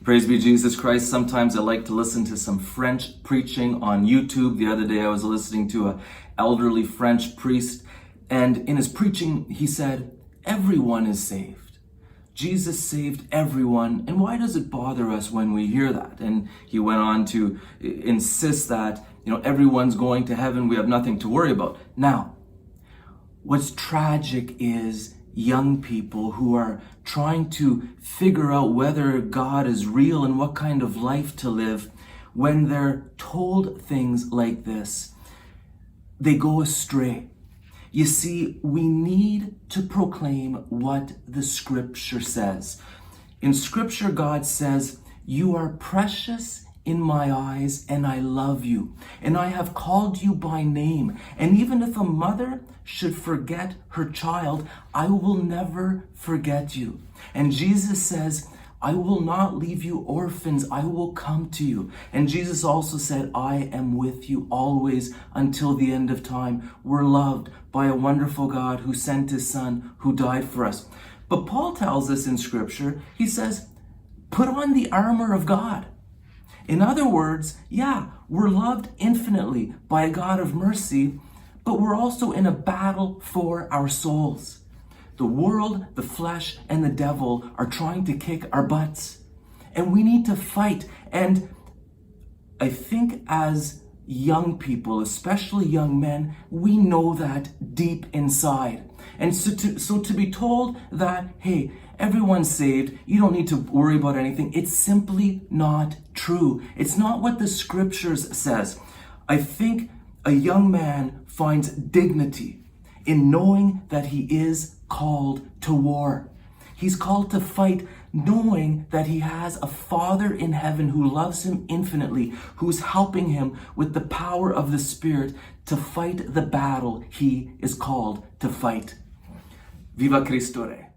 Praise be Jesus Christ. Sometimes I like to listen to some French preaching on YouTube. The other day I was listening to an elderly French priest, and in his preaching he said, everyone is saved. Jesus saved everyone, and why does it bother us when we hear that? And he went on to insist that, everyone's going to heaven, we have nothing to worry about. Now, what's tragic is young people who are trying to figure out whether God is real and what kind of life to live. When they're told things like this, they go astray. You see, we need to proclaim what the scripture says. In scripture, God says, "You are precious in my eyes, and I love you, and I have called you by name. And even if a mother should forget her child, I will never forget you." And Jesus says, "I will not leave you orphans, I will come to you." And Jesus also said, "I am with you always until the end of time." We're loved by a wonderful God who sent his son, who died for us. But Paul tells us in scripture, he says, put on the armor of God. In other words, we're loved infinitely by a God of mercy, but we're also in a battle for our souls. The world, the flesh, and the devil are trying to kick our butts, and we need to fight. And I think as young people, especially young men, we know that deep inside. And so to be told that, hey, everyone's saved, you don't need to worry about anything, it's simply not true. It's not what the scriptures says. I think a young man finds dignity in knowing that he is called to war. He's called to fight, knowing that he has a Father in heaven who loves him infinitely, who's helping him with the power of the Spirit to fight the battle he is called to fight. Viva Cristo Rey.